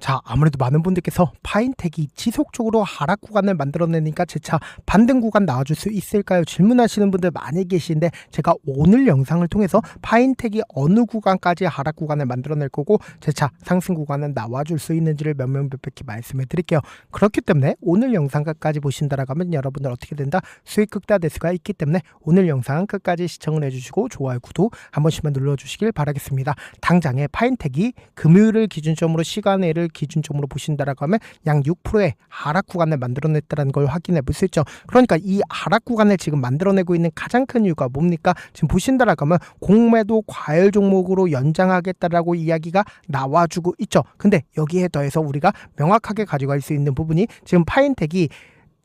자, 아무래도 많은 분들께서 파인텍이 지속적으로 하락 구간을 만들어내니까 제 차 반등 구간 나와줄 수 있을까요? 질문하시는 분들 많이 계신데, 제가 오늘 영상을 통해서 파인텍이 어느 구간까지 하락 구간을 만들어낼 거고 제 차 상승 구간은 나와줄 수 있는지를 명명백백히 말씀해 드릴게요. 그렇기 때문에 오늘 영상 끝까지 보신다라고 하면 여러분들 어떻게 된다? 수익 극대화될 수가 있기 때문에 오늘 영상 끝까지 시청을 해주시고 좋아요, 구독 한 번씩만 눌러주시길 바라겠습니다. 당장에 파인텍이 금요일을 기준점으로 시간외를 기준점으로 보신다라고 하면 약 6%의 하락 구간을 만들어냈다는 걸 확인해 볼 수 있죠. 그러니까 이 하락 구간을 지금 만들어내고 있는 가장 큰 이유가 뭡니까? 지금 보신다라고 하면 공매도 과열 종목으로 연장하겠다라고 이야기가 나와주고 있죠. 근데 여기에 더해서 우리가 명확하게 가져갈 수 있는 부분이 지금 파인텍이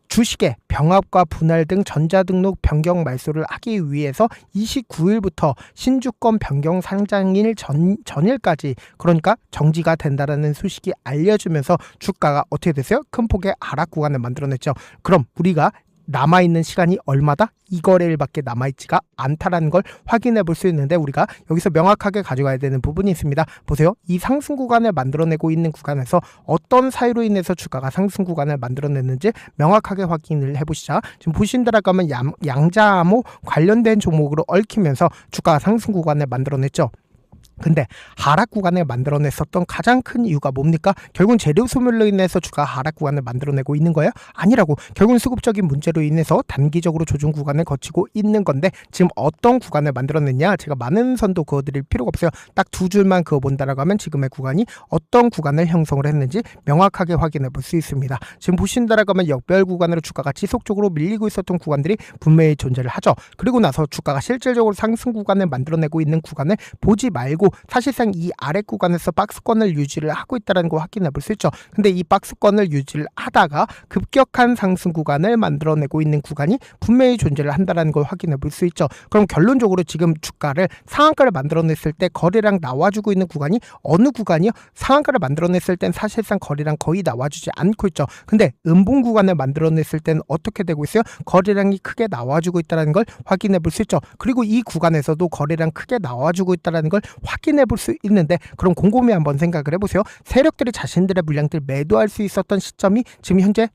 주식의 병합과 분할 등 전자등록 변경 말소를 하기 위해서 29일부터 신주권 변경 상장일 전일까지, 그러니까 정지가 된다라는 소식이 알려지면서 주가가 어떻게 됐어요? 큰 폭의 하락 구간을 만들어냈죠. 그럼 우리가 남아있는 시간이 얼마다? 이 거래일밖에 남아있지가 않다라는 걸 확인해 볼 수 있는데, 우리가 여기서 명확하게 가져가야 되는 부분이 있습니다. 보세요. 이 상승 구간을 만들어내고 있는 구간에서 어떤 사유로 인해서 주가가 상승 구간을 만들어냈는지 명확하게 확인을 해보시자. 지금 보신다라고 하면 양자암호 관련된 종목으로 얽히면서 주가가 상승 구간을 만들어냈죠. 근데 하락 구간을 만들어냈었던 가장 큰 이유가 뭡니까? 결국은 재료 소멸로 인해서 주가 하락 구간을 만들어내고 있는 거예요? 아니라고. 결국은 수급적인 문제로 인해서 단기적으로 조정 구간을 거치고 있는 건데, 지금 어떤 구간을 만들어냈냐? 제가 많은 선도 그어드릴 필요가 없어요. 딱 두 줄만 그어본다라고 하면 지금의 구간이 어떤 구간을 형성을 했는지 명확하게 확인해 볼 수 있습니다. 지금 보신다라고 하면 역별 구간으로 주가가 지속적으로 밀리고 있었던 구간들이 분명히 존재를 하죠. 그리고 나서 주가가 실질적으로 상승 구간을 만들어내고 있는 구간을 보지 말고 사실상 이 아래 구간에서 박스권을 유지를 하고 있다는 거 확인해 볼 수 있죠. 근데 이 박스권을 유지를 하다가 급격한 상승 구간을 만들어내고 있는 구간이 분명히 존재를 한다는 걸 확인해 볼 수 있죠. 그럼 결론적으로 지금 주가를 상한가를 만들어냈을 때 거래량 나와주고 있는 구간이 어느 구간이요? 상한가를 만들어냈을 땐 사실상 거래량 거의 나와주지 않고 있죠. 근데 음봉 구간을 만들어냈을 때는 어떻게 되고 있어요? 거래량이 크게 나와주고 있다는 걸 확인해 볼 수 있죠. 그리고 이 구간에서도 거래량 크게 나와주고 있다는 걸 확인해 볼 수 있는데, 그럼 곰곰이 한번 생각을 해보세요. 세력들이 자신들의 물량들 매도할 수 있었던 시점이 지금 현재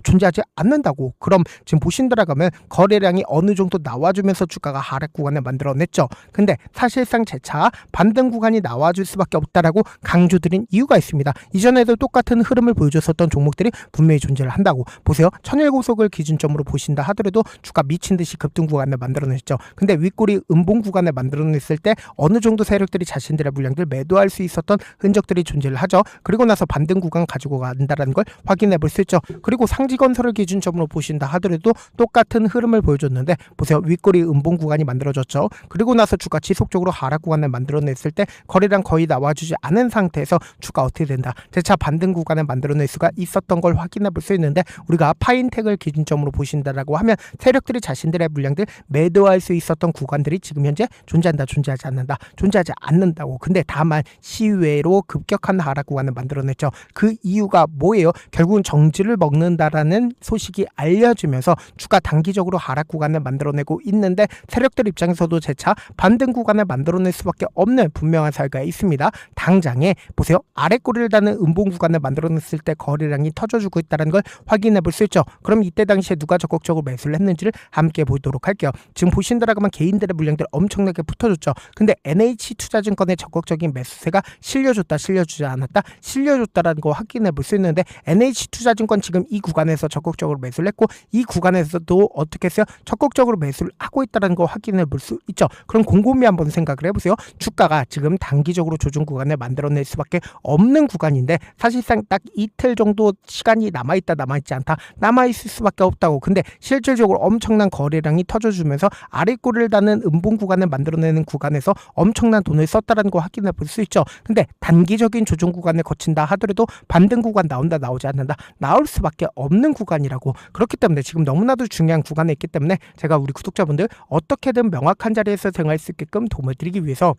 존재하지 않는다고. 그럼 지금 보신다라고 하면 거래량이 어느 정도 나와주면서 주가가 하락 구간을 만들어냈죠. 근데 사실상 제 차 반등 구간이 나와줄 수밖에 없다라고 강조드린 이유가 있습니다. 이전에도 똑같은 흐름을 보여줬었던 종목들이 분명히 존재를 한다고. 보세요. 천일고속을 기준점으로 보신다 하더라도 주가 미친 듯이 급등 구간을 만들어냈죠. 근데 윗꼬리 음봉 구간을 만들어냈을 때 어느 정도 세력들이 자신들의 물량들 매도할 수 있었던 흔적들이 존재를 하죠. 그리고 나서 반등 구간 가지고 간다라는 걸 확인해 볼 수 있죠. 그리고 상지건설을 기준점으로 보신다 하더라도 똑같은 흐름을 보여줬는데, 보세요. 윗꼬리 음봉 구간이 만들어졌죠. 그리고 나서 주가 지속적으로 하락 구간을 만들어냈을 때 거래량 거의 나와주지 않은 상태에서 주가 어떻게 된다? 재차 반등 구간을 만들어낼 수가 있었던 걸 확인해 볼 수 있는데, 우리가 파인텍을 기준점으로 보신다라고 하면 세력들이 자신들의 물량들 매도할 수 있었던 구간들이 지금 현재 존재한다, 존재하지 않는다, 존재하지 않는다고. 근데 다만 시외로 급격한 하락 구간을 만들어냈죠. 그 이유가 뭐예요? 결국은 정지를 먹는다라는 소식이 알려지면서 주가 단기적으로 하락 구간을 만들어내고 있는데, 세력들 입장에서도 재차 반등 구간을 만들어낼 수밖에 없는 분명한 사유가 있습니다. 당장에 보세요. 아래 꼬리를 다는 음봉 구간을 만들어냈을 때 거래량이 터져주고 있다는 걸 확인해 볼 수 있죠. 그럼 이때 당시에 누가 적극적으로 매수를 했는지를 함께 보도록 할게요. 지금 보신다라고 하면 개인들의 물량들 엄청나게 붙어줬죠. 근데 NH투자증권의 적극적인 매수세가 실려줬다, 실려주지 않았다, 실려줬다라는 거 확인해 볼 수 있는데, NH투자증권 지금 이 구간에서 적극적으로 매수를 했고, 이 구간에서도 어떻게 했어요? 적극적으로 매수를 하고 있다는 거 확인해 볼 수 있죠. 그럼 곰곰이 한번 생각을 해보세요. 주가가 지금 단기적으로 조정 구간을 만들어낼 수밖에 없는 구간인데, 사실상 딱 이틀 정도 시간이 남아있다, 남아있지 않다, 남아있을 수밖에 없다고. 근데 실질적으로 엄청난 거래량이 터져주면서 아랫꼬리를 다는 음봉 구간을 만들어내는 구간에서 엄청난 돈을 썼다는 거 확인해 볼 수 있죠. 근데 단기적인 조정 구간을 거친다 하더라도 반등 구간 나온다, 나오지 않는다, 나올 수밖에 없는 구간이라고. 그렇기 때문에 지금 너무나도 중요한 구간에 있기 때문에 제가 우리 구독자분들 어떻게든 명확한 자리에서 생활할 수 있게끔 도움을 드리기 위해서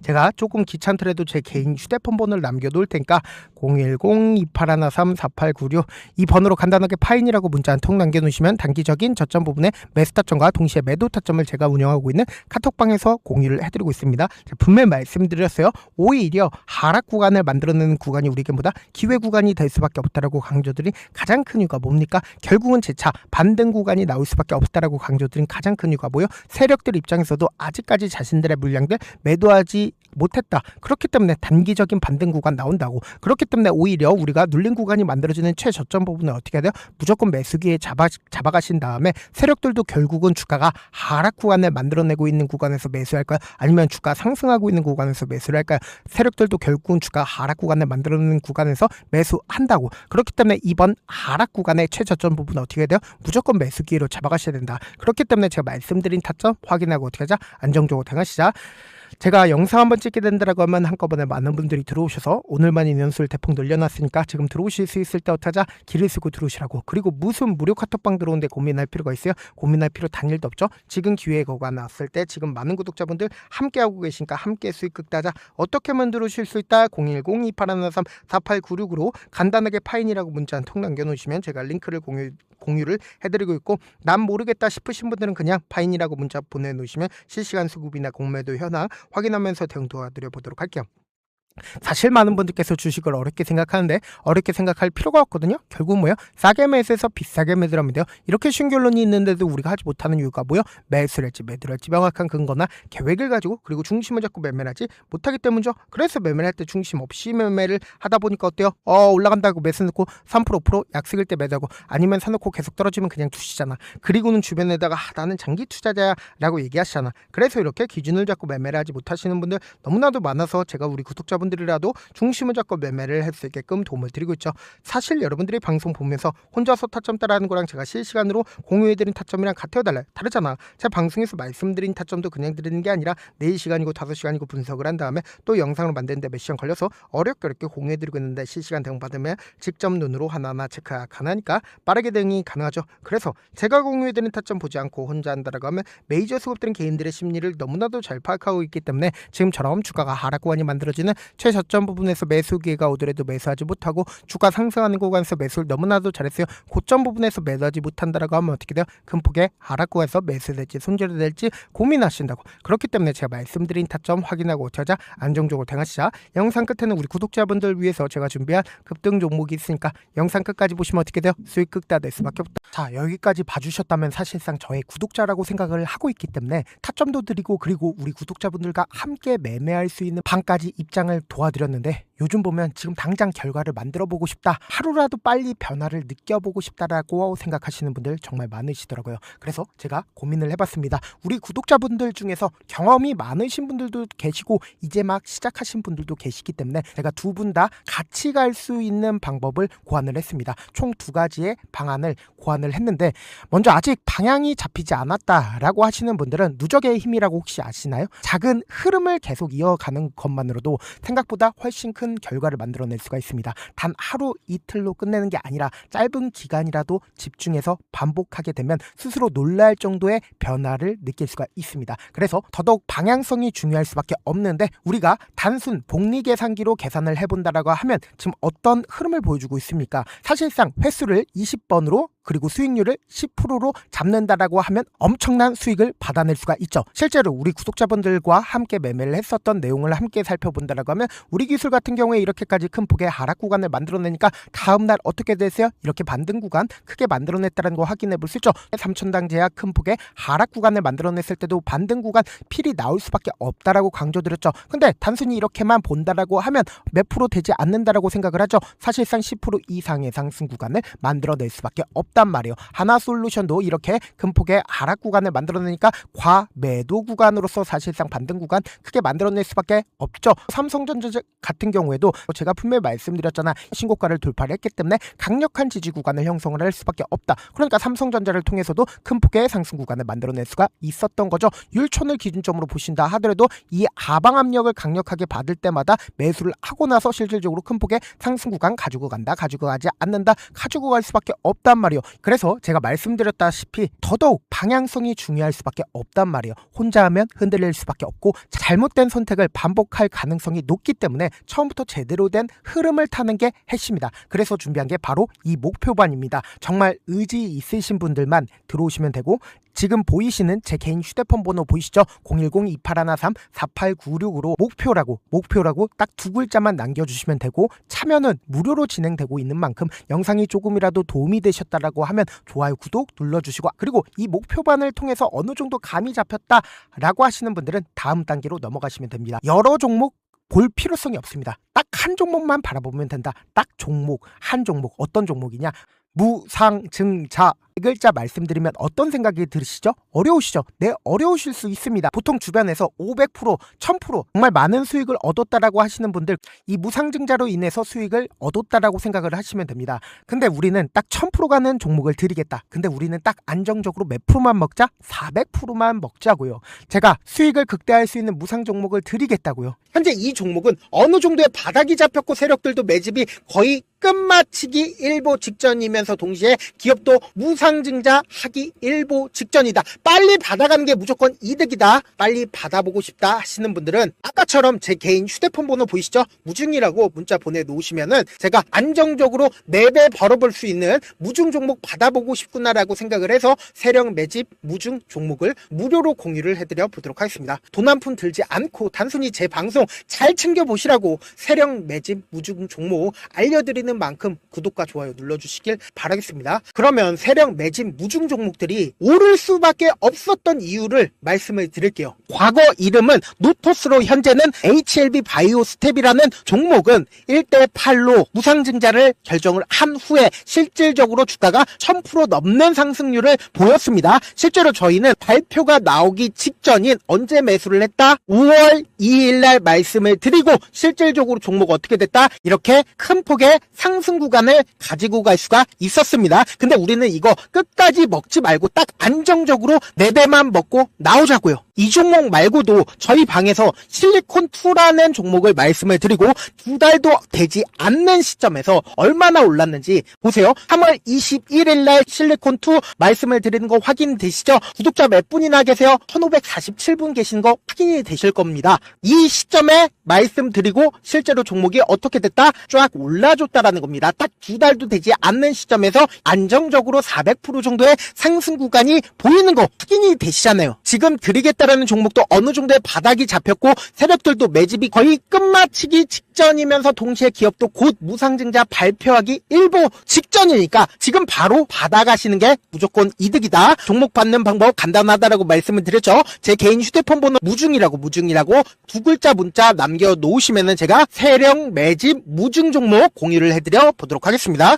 제가 조금 귀찮더라도 제 개인 휴대폰 번호를 남겨놓을 테니까 010-2813-4896 이 번호로 간단하게 파인이라고 문자 한 통 남겨놓으시면 단기적인 저점 부분에 매수 타점과 동시에 매도 타점을 제가 운영하고 있는 카톡방에서 공유를 해드리고 있습니다. 분명히 말씀드렸어요. 오히려 하락 구간을 만들어내는 구간이 우리 게임보다 기회 구간이 될 수밖에 없다라고 강조드린 가장 큰 이유가 뭡니까? 결국은 재차 반등 구간이 나올 수밖에 없다라고 강조드린 가장 큰 이유가 뭐예요? 세력들 입장에서도 아직까지 자신들의 물량들 매도하지 못했다. 그렇기 때문에 단기적인 반등 구간 나온다고. 그렇기 때문에 오히려 우리가 눌린 구간이 만들어지는 최저점 부분을 어떻게 해야 돼요? 무조건 매수기에 잡아가신 다음에 세력들도 결국은 주가가 하락 구간을 만들어내고 있는 구간에서 매수할까요? 아니면 주가 상승하고 있는 구간에서 매수를 할까요? 세력들도 결국은 주가 하락 구간을 만들어내는 구간에서 매수한다고. 그렇기 때문에 이번 하락 구간의 최저점 부분은 어떻게 해야 돼요? 무조건 매수기로 잡아가셔야 된다. 그렇기 때문에 제가 말씀드린 타점 확인하고 어떻게 하자? 안정적으로 대응하시자. 제가 영상 한번 찍게 된다라고 하면 한꺼번에 많은 분들이 들어오셔서 오늘만 인원수를 대폭 늘려놨으니까 지금 들어오실 수 있을 때 어떡하자? 길을 쓰고 들어오시라고. 그리고 무슨 무료 카톡방 들어오는데 고민할 필요가 있어요? 고민할 필요 단일도 없죠. 지금 기회가 나왔을 때 지금 많은 구독자분들 함께하고 계시니까 함께 수익 극대하자. 어떻게 만들어주실 수 있다? 010-2813-4896으로 간단하게 파인이라고 문자 한 통 남겨놓으시면 제가 링크를 공유를 해드리고 있고, 난 모르겠다 싶으신 분들은 그냥 파인이라고 문자 보내놓으시면 실시간 수급이나 공매도 현황 확인하면서 대응 도와드려 보도록 할게요. 사실 많은 분들께서 주식을 어렵게 생각하는데 어렵게 생각할 필요가 없거든요. 결국 뭐예요? 싸게 매수해서 비싸게 매도하면 돼요. 이렇게 쉬운 결론이 있는데도 우리가 하지 못하는 이유가 뭐예요? 매수를 할지 매도를 할지 명확한 근거나 계획을 가지고 그리고 중심을 잡고 매매를 하지 못하기 때문이죠. 그래서 매매를 할 때 중심 없이 매매를 하다 보니까 어때요? 올라간다고 매수 넣고 3% 5% 약속일 때 매도하고, 아니면 사놓고 계속 떨어지면 그냥 두시잖아. 그리고는 주변에다가 나는 장기 투자자야 라고 얘기하시잖아. 그래서 이렇게 기준을 잡고 매매를 하지 못하시는 분들 너무나도 많아서 제가 우리 구독자분들이라도 중심을 잡고 매매를 할 수 있게끔 도움을 드리고 있죠. 사실 여러분들이 방송 보면서 혼자서 타점 따라하는 거랑 제가 실시간으로 공유해드린 타점이랑 같아요, 달라요? 다르잖아. 제가 방송에서 말씀드린 타점도 그냥 드리는 게 아니라 4시간이고 5시간이고 분석을 한 다음에 또 영상을 만드는데 몇 시간 걸려서 어렵게 공유해드리고 있는데, 실시간 대응 받으면 직접 눈으로 하나하나 체크가 가능하니까 빠르게 대응이 가능하죠. 그래서 제가 공유해드린 타점 보지 않고 혼자 한다라고 하면 메이저 수급들은 개인들의 심리를 너무나도 잘 파악하고 있기 때문에 지금처럼 주가가 하락 구간이 만들어지는 최저점 부분에서 매수 기회가 오더라도 매수하지 못하고, 주가 상승하는 구간에서 매수를 너무나도 잘했어요. 고점 부분에서 매도하지 못한다라고 하면 어떻게 돼요? 큰 폭의 하락 구간에서 매수될지 손절이 될지 고민하신다고. 그렇기 때문에 제가 말씀드린 타점 확인하고 어떻게 하자? 안정적으로 대응하시자. 영상 끝에는 우리 구독자분들 위해서 제가 준비한 급등 종목이 있으니까 영상 끝까지 보시면 어떻게 돼요? 수익 극대화될 수밖에 없다. 자, 여기까지 봐주셨다면 사실상 저의 구독자라고 생각을 하고 있기 때문에 타점도 드리고, 그리고 우리 구독자분들과 함께 매매할 수 있는 방까지 입장을 도와드렸는데, 요즘 보면 지금 당장 결과를 만들어 보고 싶다, 하루라도 빨리 변화를 느껴보고 싶다라고 생각하시는 분들 정말 많으시더라고요. 그래서 제가 고민을 해봤습니다. 우리 구독자분들 중에서 경험이 많으신 분들도 계시고 이제 막 시작하신 분들도 계시기 때문에 제가 두 분 다 같이 갈 수 있는 방법을 고안을 했습니다. 총 2가지의 방안을 고안을 했는데, 먼저 아직 방향이 잡히지 않았다라고 하시는 분들은 누적의 힘이라고 혹시 아시나요? 작은 흐름을 계속 이어가는 것만으로도 생각보다 훨씬 큰 결과를 만들어낼 수가 있습니다. 단 하루 이틀로 끝내는 게 아니라 짧은 기간이라도 집중해서 반복하게 되면 스스로 놀랄 정도의 변화를 느낄 수가 있습니다. 그래서 더더욱 방향성이 중요할 수밖에 없는데, 우리가 단순 복리계산기로 계산을 해본다라고 하면 지금 어떤 흐름을 보여주고 있습니까? 사실상 횟수를 20번으로 그리고 수익률을 10%로 잡는다라고 하면 엄청난 수익을 받아낼 수가 있죠. 실제로 우리 구독자분들과 함께 매매를 했었던 내용을 함께 살펴본다라고 하면 우리 기술 같은 경우에 이렇게까지 큰 폭의 하락 구간을 만들어내니까 다음날 어떻게 됐어요? 이렇게 반등 구간 크게 만들어냈다는 거 확인해 볼 수 있죠. 3천당 제약 큰 폭의 하락 구간을 만들어냈을 때도 반등 구간 필이 나올 수밖에 없다라고 강조드렸죠. 근데 단순히 이렇게만 본다라고 하면 몇 프로 되지 않는다라고 생각을 하죠. 사실상 10% 이상의 상승 구간을 만들어낼 수밖에 없단 말이에요. 하나솔루션도 이렇게 큰 폭의 하락 구간을 만들어내니까 과매도 구간으로서 사실상 반등 구간 크게 만들어낼 수밖에 없죠. 삼성전자 같은 경우에도 제가 분명히 말씀드렸잖아. 신고가를 돌파를 했기 때문에 강력한 지지 구간을 형성을 할 수밖에 없다. 그러니까 삼성전자를 통해서도 큰 폭의 상승 구간을 만들어낼 수가 있었던 거죠. 율촌을 기준점으로 보신다 하더라도 이 하방 압력을 강력하게 받을 때마다 매수를 하고 나서 실질적으로 큰 폭의 상승 구간 가지고 간다, 가지고 가지 않는다, 가지고 갈 수밖에 없단 말이에요. 그래서 제가 말씀드렸다시피 더더욱 방향성이 중요할 수밖에 없단 말이에요. 혼자 하면 흔들릴 수밖에 없고 잘못된 선택을 반복할 가능성이 높기 때문에 처음부터 제대로 된 흐름을 타는 게 핵심이다. 그래서 준비한 게 바로 이 목표반입니다. 정말 의지 있으신 분들만 들어오시면 되고, 지금 보이시는 제 개인 휴대폰 번호 보이시죠? 010-2813-4896으로 목표라고 딱 두 글자만 남겨주시면 되고, 참여는 무료로 진행되고 있는 만큼 영상이 조금이라도 도움이 되셨다라고 하면 좋아요, 구독 눌러주시고, 그리고 이 목표반을 통해서 어느 정도 감이 잡혔다라고 하시는 분들은 다음 단계로 넘어가시면 됩니다. 여러 종목 볼 필요성이 없습니다. 딱 한 종목만 바라보면 된다. 딱 종목, 한 종목. 어떤 종목이냐? 무상증자. 이 글자 말씀드리면 어떤 생각이 들으시죠? 어려우시죠? 네, 어려우실 수 있습니다. 보통 주변에서 500%, 1000% 정말 많은 수익을 얻었다라고 하시는 분들, 이 무상증자로 인해서 수익을 얻었다라고 생각을 하시면 됩니다. 근데 우리는 딱 1000% 가는 종목을 드리겠다. 근데 우리는 딱 안정적으로 몇 프로만 먹자? 400%만 먹자고요. 제가 수익을 극대화할 수 있는 무상 종목을 드리겠다고요. 현재 이 종목은 어느 정도의 바닥이 잡혔고 세력들도 매집이 거의 끝마치기 일보 직전이면서 동시에 기업도 무상증자 하기 일보 직전이다. 빨리 받아가는 게 무조건 이득이다. 빨리 받아보고 싶다 하시는 분들은 아까처럼 제 개인 휴대폰 번호 보이시죠? 무중이라고 문자 보내놓으시면은 제가 안정적으로 4배 벌어볼 수 있는 무중 종목 받아보고 싶구나라고 생각을 해서 세력 매집 무중 종목을 무료로 공유를 해드려 보도록 하겠습니다. 돈 한 푼 들지 않고 단순히 제 방송 잘 챙겨보시라고 세력 매집 무중 종목 알려드리는 만큼 구독과 좋아요 눌러주시길 바라겠습니다. 그러면 세력 매집 무중 종목들이 오를 수밖에 없었던 이유를 말씀을 드릴게요. 과거 이름은 노토스로 현재는 HLB 바이오스텝이라는 종목은 1대8로 무상증자를 결정을 한 후에 실질적으로 주가가 1000% 넘는 상승률을 보였습니다. 실제로 저희는 발표가 나오기 직전인 언제 매수를 했다? 5월 2일날 말씀을 드리고 실질적으로 종목 어떻게 됐다? 이렇게 큰 폭의 상승 구간을 가지고 갈 수가 있었습니다. 근데 우리는 이거 끝까지 먹지 말고 딱 안정적으로 4배만 먹고 나오자고요. 이 종목 말고도 저희 방에서 실리콘2라는 종목을 말씀을 드리고 2달도 되지 않는 시점에서 얼마나 올랐는지 보세요. 3월 21일날 실리콘2 말씀을 드리는 거 확인되시죠? 구독자 몇 분이나 계세요? 1547분 계신 거 확인이 되실 겁니다. 이 시점에 말씀드리고 실제로 종목이 어떻게 됐다? 쫙 올라줬다라는 겁니다. 딱 2달도 되지 않는 시점에서 안정적으로 400% 정도의 상승 구간이 보이는 거 확인이 되시잖아요. 지금 드리겠다라는 종목도 어느 정도의 바닥이 잡혔고 세력들도 매집이 거의 끝마치기 직전이면서 동시에 기업도 곧 무상증자 발표하기 일보 직전이니까 지금 바로 받아가시는 게 무조건 이득이다. 종목 받는 방법 간단하다라고 말씀을 드렸죠. 제 개인 휴대폰 번호 무중이라고 두 글자 문자 남겨놓으시면은 제가 세력 매집 무중 종목 공유를 해드려 보도록 하겠습니다.